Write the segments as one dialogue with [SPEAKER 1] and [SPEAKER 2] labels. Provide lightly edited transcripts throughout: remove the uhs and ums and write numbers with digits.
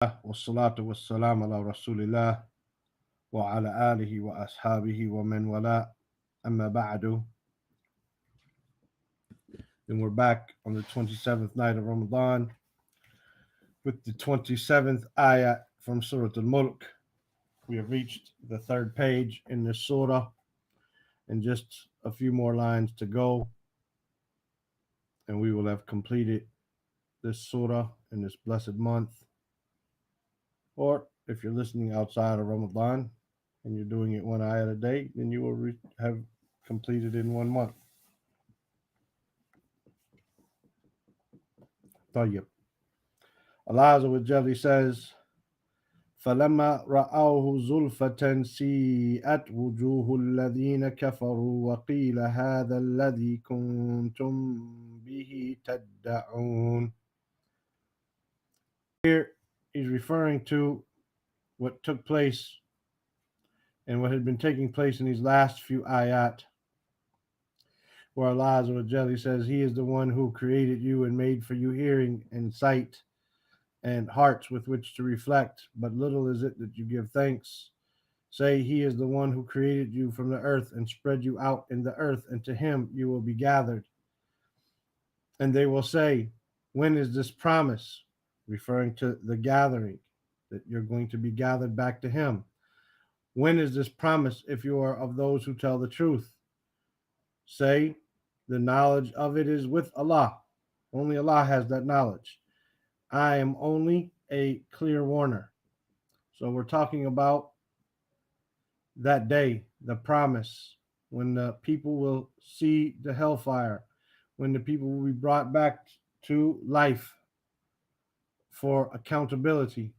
[SPEAKER 1] والصلاة والسلام على رسول الله وعلى آله وأصحابه ومن والاه أما بعد. Then we're back on the 27th night of Ramadan with the 27th ayah from Surah al-Mulk. We have reached the third page in this surah and just a few more lines to go, and we will have completed this surah in this blessed month. Or if you're listening outside of Ramadan and you're doing it one ayah a day, then you will have completed in 1 month. طيب. Allah Azza wa Jalla says, فَلَمَّا رَأَوْهُ زُلْفَةً سِيئَتْ وُجُوهُ الَّذِينَ كَفَرُوا وَقِيلَ هَذَا الَّذِي كُنْتُمْ بِهِ تَدَّعُونَ. Here he's referring to what took place and what had been taking place in these last few ayat, where Allah Azza wa Jalla says He is the one who created you and made for you hearing and sight and hearts with which to reflect, but little is it that you give thanks. Say, He is the one who created you from the earth and spread you out in the earth, and to Him you will be gathered. And they will say, when is this promise? Referring to the gathering, that you're going to be gathered back to Him. When is this promise if you are of those who tell the truth? Say, the knowledge of it is with Allah. Only Allah has that knowledge. I am only a clear warner. So we're talking about that day, the promise, when the people will see the hellfire, when the people will be brought back to life for accountability.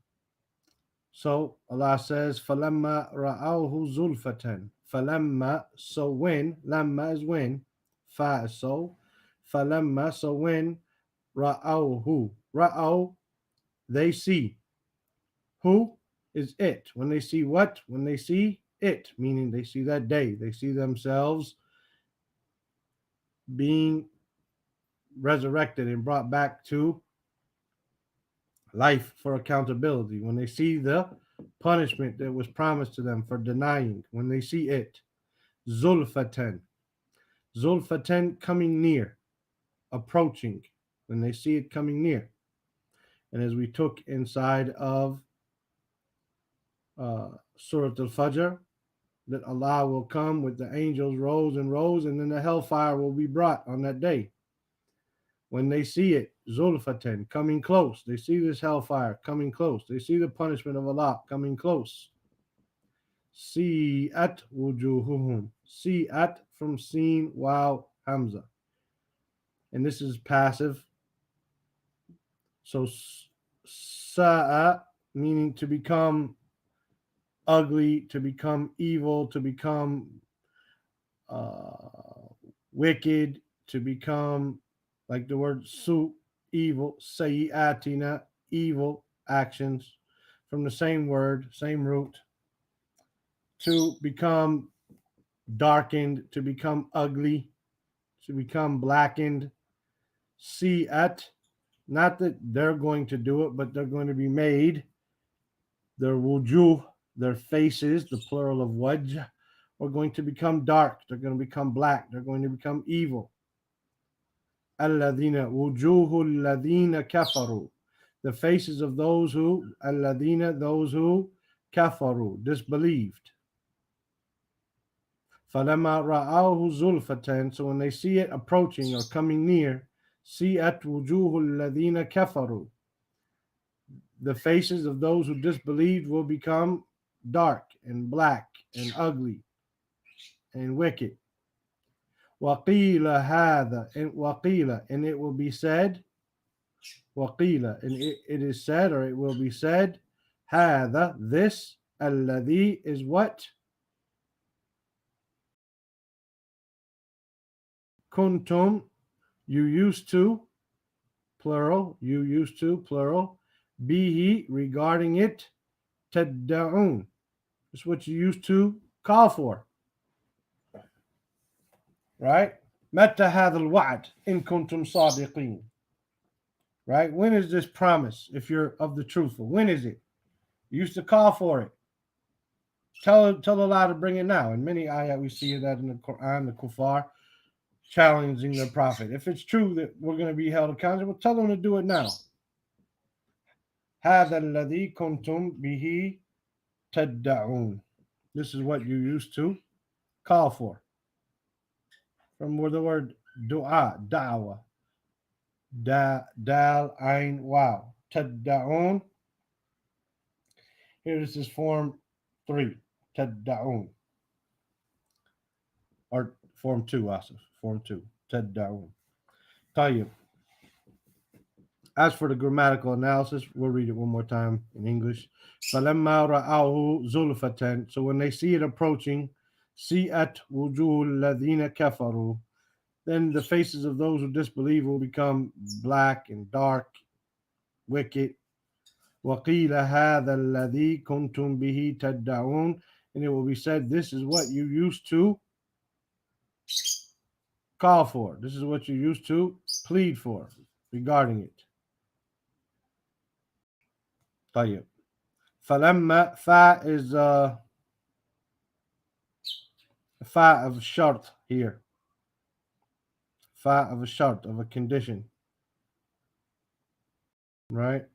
[SPEAKER 1] So Allah says, فَلَمَّا رَأَوْهُ زُلْفَةً. فَلَمَّا, so when, lamma is when, fa is so, فَلَمَّا, so when, رَأَوْهُ, ra'aw, they see. Who is it? When they see what? When they see it, meaning they see that day. They see themselves being resurrected and brought back to life for accountability. When they see the punishment that was promised to them for denying, when they see it, zulfatan. Zulfatan, coming near, approaching, when they see it coming near. And as we took inside of Surah al-Fajr, that Allah will come with the angels rows and rows, and then the hellfire will be brought on that day. When they see it, zulfatan, coming close, they see this hellfire coming close, they see the punishment of Allah coming close. Si'at wujuhuhum. Si'at, from seen, wow, hamza. And this is passive. So sa'a, meaning to become ugly, to become evil, to become wicked, to become, like the word su, evil, sayi'atina, evil actions, from the same word, same root, to become darkened, to become ugly, to become blackened. Si'at, not that they're going to do it, but they're going to be made. Their wujuh, their faces, the plural of wajh, are going to become dark. They're going to become black. They're going to become evil. Alladhina, wujuhul ladhina kafaru. The faces of those who, alladhina, those who, kafaru, disbelieved. Falamma ra'awhu zulfatan, so when they see it approaching or coming near, si'at wujuhul ladhina kafaru. The faces of those who disbelieved will become dark and black and ugly and wicked. وَقِيلَ هَذَا, and وَقِيلَ, and it will be said, وَقِيلَ, and it is said, or it will be said, هَذَا, this, الَّذِي, is what? Kuntum, you used to, plural, you used to, plural, bihi, regarding it, tad'un. It's what you used to call for. Right? متى هذا الوعد إن كنتم صادقين. right? When is this promise if you're of the truthful? When is it? You used to call for it. Tell Allah to bring it now. In many ayat we see that in the Quran, the kuffar challenging the Prophet. If it's true that we're going to be held accountable, tell them to do it now. هذا الذي كنتم به تدعون. This is what you used to call for. From where the word dua, da'wa, dal, ain, wow. Tad'un. Here this is form 3. Tad'un. Or form 2, Asif. Form 2. Tad'un. Tayyib. As for the grammatical analysis, we'll read it one more time in English. فَلَمَّا رَأَوْهُ زُلْفَةً. So when they see it approaching, سِيئَتْ وُجُوهُ الَّذِينَ كَفَرُوا. Then the faces of those who disbelieve will become black and dark, wicked. وَقِيلَ هَذَا الَّذِي كُنْتُمْ بِهِ تَدَّعُونَ. And it will be said, this is what you used to call for. This is what you used to plead for regarding it. طيب. فَلَمَّا fa is fa of shart here. Fa of a shart, of a condition. Right?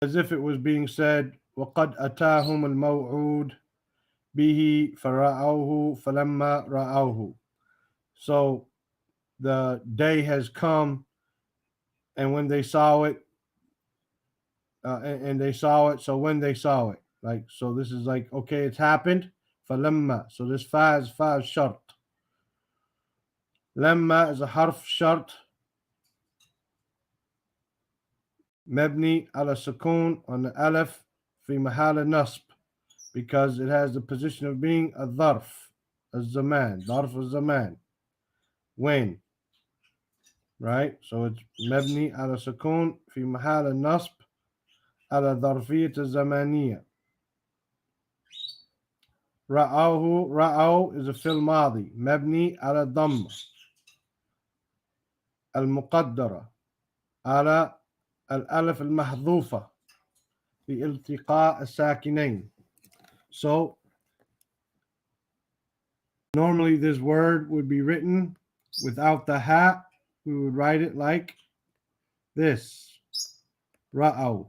[SPEAKER 1] As if it was being said, وَقَدْ أَتَاهُمُ الْمَوْعُودُ بِهِ فَرَأَوْهُ فَلَمَّا رَأَوْهُ. So the day has come, and when they saw it, and they saw it, so when they saw it. Like, so this is like, okay, it's happened. فَلَمَّا. So this fa is shart. Lamma is a harf shart. Mabni ala sukun on the alif fi mahal nasb, because it has the position of being a dharf, a zaman, dharf al zaman, when, right? So it's mabni ala sukun fi mahal nasb ala dharfiyat al zamaniya. Ra'ahu, ra'aw is a fil madi, mabni ala dhamma al muqaddara ala al alif al mahdhufa fi iltiqa al sakinain. So normally this word would be written without the ha. We would write it like this, ra'aw.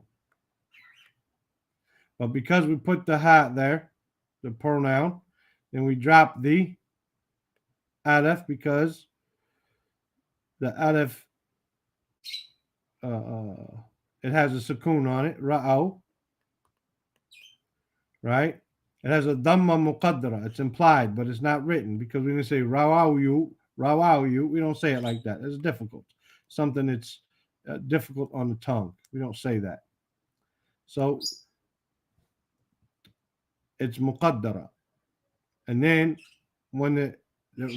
[SPEAKER 1] But because we put the ha there, the pronoun, then we drop the alif, because the alif, it has a sukoon on it, ra'aw, right? It has a dhamma muqaddara. It's implied, but it's not written, because we didn't say ra'aw you, we don't say it like that. It's difficult. Something that's difficult on the tongue. We don't say that. So it's muqaddara. And then when it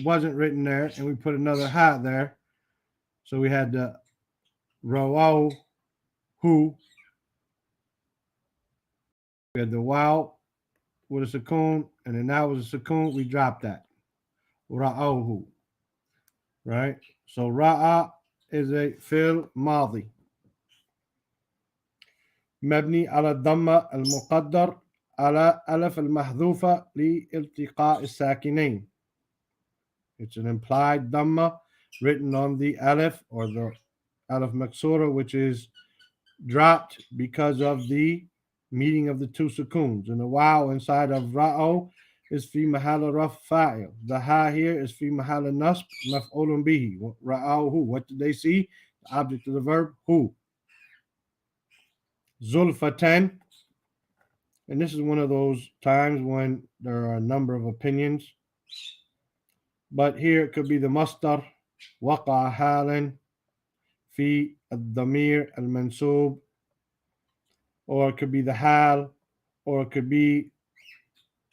[SPEAKER 1] wasn't written there, and we put another ha there, so we had the rawaw hu, we had the wow with a sukoon, and then now with a sukoon, we dropped that. Ra'awhu. Right? So ra'a is a fil madi. مبني على الضمة المقدر على ألف المحذوفة لالتقاء الساكنين. It's an implied dhamma written on the alif, or the alif maksura, which is dropped because of the meeting of the two sukoons. And the wow inside of ra'o is fi mahal raf fa'il. The ha here is fi mahal nasb maf'ulun bihi. Ra'ahu. What did they see? The object of the verb, hu. Zulfatan. And this is one of those times when there are a number of opinions. But here it could be the masdar, waqa halan fi al-damir al-mansub, or it could be the hal, or it could be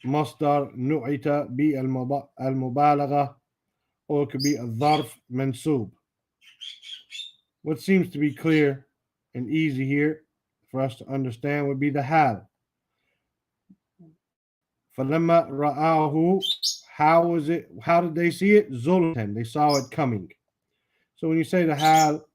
[SPEAKER 1] masdar nu'ita bi al-mubalagha, or it could be a dharf mansub. What seems to be clear and easy here for us to understand would be the hal. فَلَمَّا رَآهُ How was it? How did they see it? Zulfatan. They saw it coming. So when you say the hal,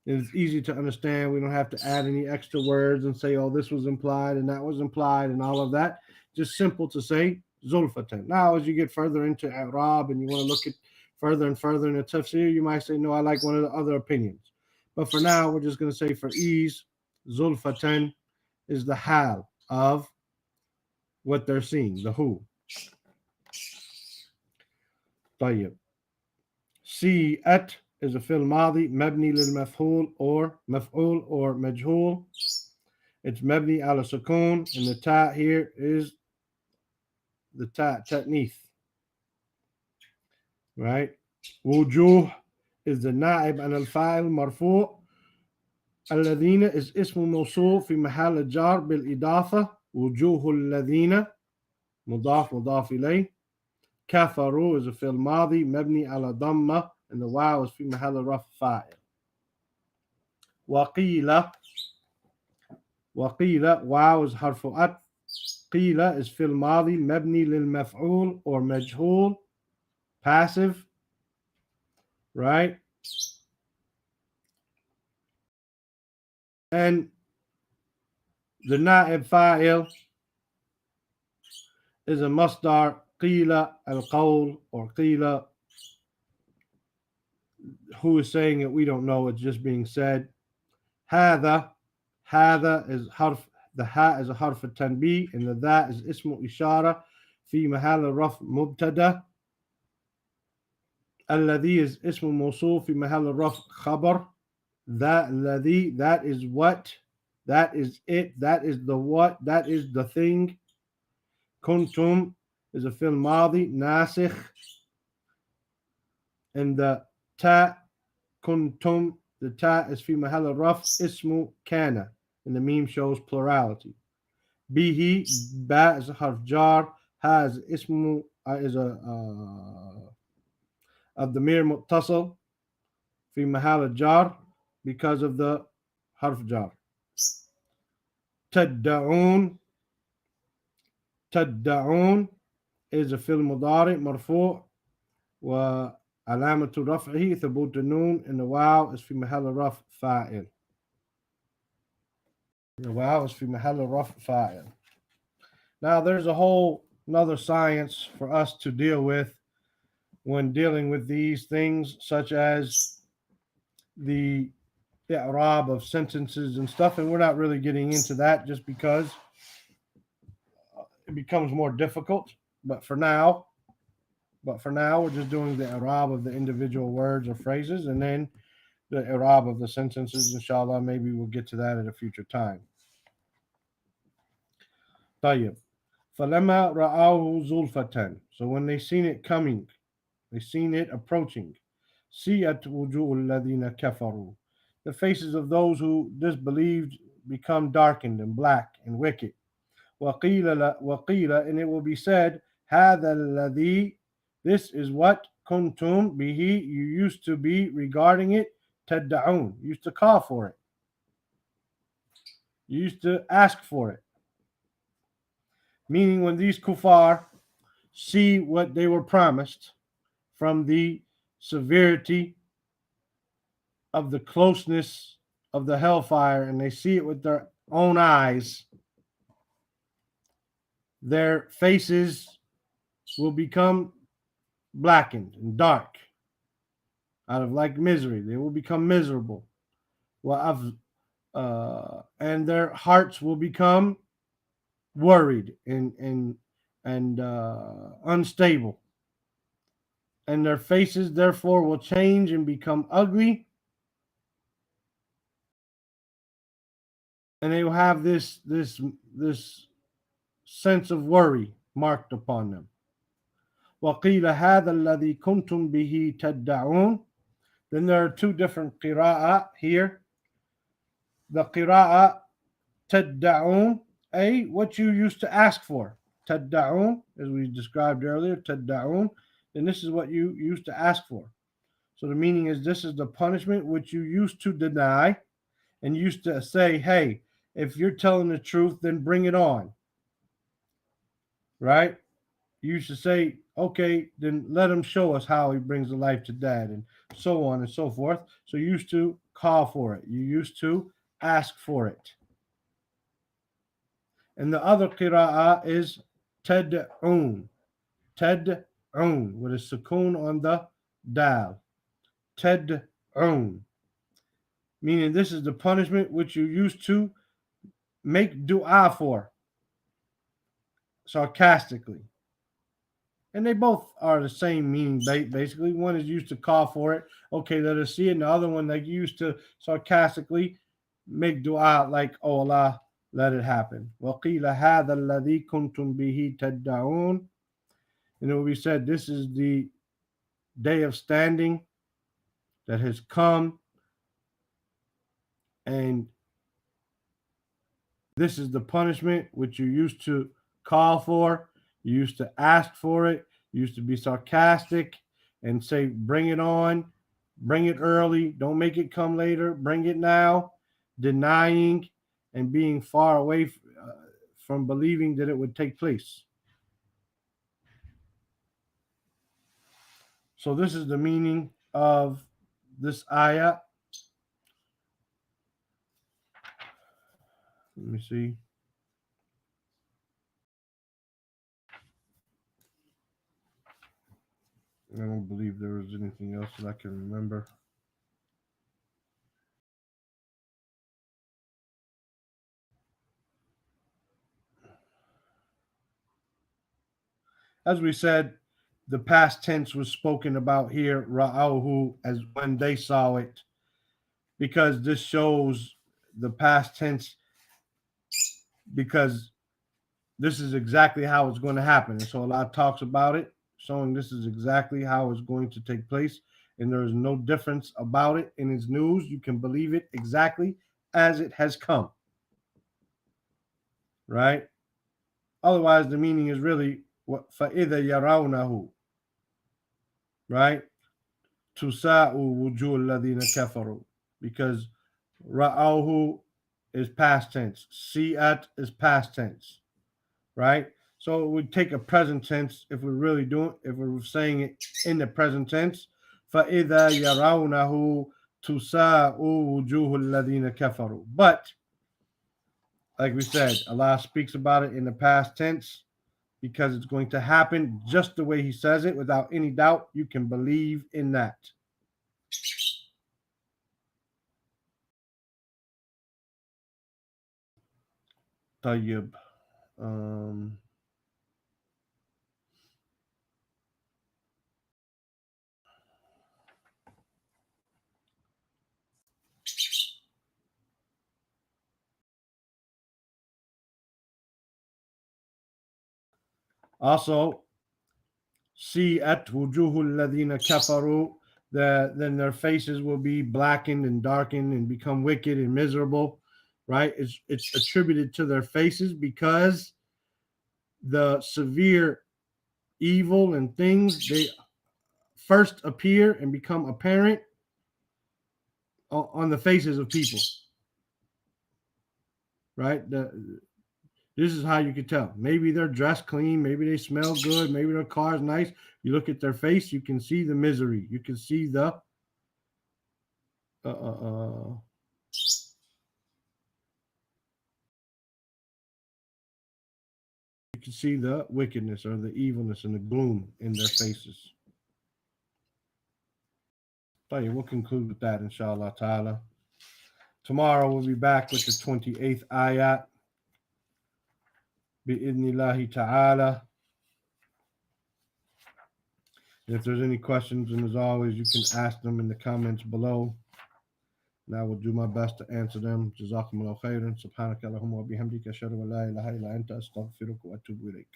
[SPEAKER 1] it's easy to understand. We don't have to add any extra words and say, oh, this was implied and that was implied and all of that. Just simple to say zulfatan. Now, as you get further into Arab and you want to look at further and further in the tafsir, you might say, no, I like one of the other opinions. But for now, we're just going to say for ease, zulfatan is the hal of what they're seeing, the who. طيب. سيئت is a fi'l madi, mabni lil maf'ul or maf'ul or majhul. It's mabni ala sukun, and the ta here is the ta ta'nith, right? Wujuh is the na'ib an al-fa'il marfu'. الذين is اسم موصول في محل جار بالإضافة. وجوه الذين مضاف مضاف إليه. كفروا is a fi'l madi, mabni ala dhamma, and the waw is في محل رفع فاعل. وقيل واو is حرف عطف. قيل is في الماضي مبني للمفعول or مجهول, passive, right? And the na'ib fa'il is a masdar, قيل al-qawl, or قيل, who is saying it, we don't know, it's just being said. هذا is harf, the ha is a harf tanbih, and the that is ismu ishara في محل رفع مبتدا. الذي is اسم موصول في محل رفع خبر. That الذي, that is what, that is it, that is the what, that is the thing. Kuntum is a fi'l madi, nasikh, and the ta kuntum, the ta is fi mahal raf ismu kana, and the meme shows plurality. Bihi, ba is a harf jar, ha is ismu is a of the mir muttasal fi mahal jar because of the harf jar. Tadda'un is a fi'l mudari marfu' wa alamatu raf'ihi thubut an-nun, and the waw is fi mahal raf fa'il. The waw is fi mahal raf fa'il. Now there's a whole another science for us to deal with when dealing with these things, such as the i'rab of sentences and stuff, and we're not really getting into that just because it becomes more difficult. But for now, we're just doing the i'rab of the individual words or phrases, and then the i'rab of the sentences. Inshallah, maybe we'll get to that at a future time. طيب. فَلَمَّا رَأَوْهُ زُلْفَةً. So when they seen it coming, they seen it approaching. سِيَتْ وُجُوهُ الَّذِينَ كَفَرُوا. The faces of those who disbelieved become darkened and black and wicked. وَقِيلَ, and it will be said, هَذَا الَّذِي, this is what, kuntum bihi, you used to be regarding it, تَدَّعُونَ, you used to call for it. You used to ask for it. Meaning when these kuffar see what they were promised from the severity of the closeness of the hellfire, and they see it with their own eyes, their faces will become blackened and dark out of like misery. They will become miserable. And their hearts will become worried and unstable. And their faces therefore will change and become ugly. And they will have this sense of worry marked upon them. وَقِيلَ هَذَا الَّذِي كُنْتُمْ بِهِ تَدَّعُونَ. Then there are two different qira'ah here. The qira'ah تَدَّعُونَ, what you used to ask for. تَدَّعُونَ, as we described earlier, تَدَّعُونَ, and this is what you used to ask for. So the meaning is, this is the punishment which you used to deny and used to say, hey, if you're telling the truth, then bring it on. Right? he used to say, okay, then let him show us how he brings the life to dad, and so on and so forth. So you used to call for it. You used to ask for it. And the other qira'ah is tad'un. Tad'un, with a sukoon on the dal. Tad'un. Meaning this is the punishment which you used to make dua for, sarcastically. And they both are the same meaning, basically. One is used to call for it, okay, let us see it. And the other one, like, used to sarcastically make dua, like, oh Allah, let it happen. وَقِيلَ هَذَا الَّذِي كُنْتُمْ بِهِ تَدَّعُونَ. And it will be said, this is the day of standing that has come, and this is the punishment which you used to call for. You used to ask for it. You used to be sarcastic and say, bring it on, bring it early, don't make it come later, bring it now, denying and being far away from believing that it would take place. So this is the meaning of this ayah. Let me see. I don't believe there was anything else that I can remember. As we said, the past tense was spoken about here, ra'auhu, as when they saw it, because this shows the past tense, because this is exactly how it's going to happen. And so Allah talks about it, showing this is exactly how it's going to take place. And there is no difference about it in its news. You can believe it exactly as it has come. Right? Otherwise, the meaning is really فَإِذَا يَرَوْنَهُ. Right? تُسَاءُ وُجُوهُ الَّذِينَ كَفَرُوا. Because ra'auhu is past tense. Si'at is past tense. Right? So it would take a present tense if we're really doing, if we're saying it in the present tense. فَإِذَا يَرَوْنَهُ تُسَاءُ وُجُوهُ الَّذِينَ كَفَرُوا. But, like we said, Allah speaks about it in the past tense because it's going to happen just the way He says it without any doubt. You can believe in that. طيب. Also, at wujuhul ladina kafaru, then their faces will be blackened and darkened and become wicked and miserable, right? It's attributed to their faces because the severe evil and things, they first appear and become apparent on the faces of people, right? This is how you can tell. Maybe they're dressed clean. Maybe they smell good. Maybe their car's nice. You look at their face, you can see the misery. You can see the you can see the wickedness or the evilness and the gloom in their faces. So yeah, we'll conclude with that, inshallah ta'ala. Tomorrow we'll be back with the 28th ayat. Bi'idnillahi ta'ala. If there's any questions, and as always, you can ask them in the comments below. And I will do my best to answer them. Jazakumullahu khairan. Subhanaka Allahumma wa bihamdika ashhadu an la ilaha illa anta astaghfiruka wa atubu ilayk.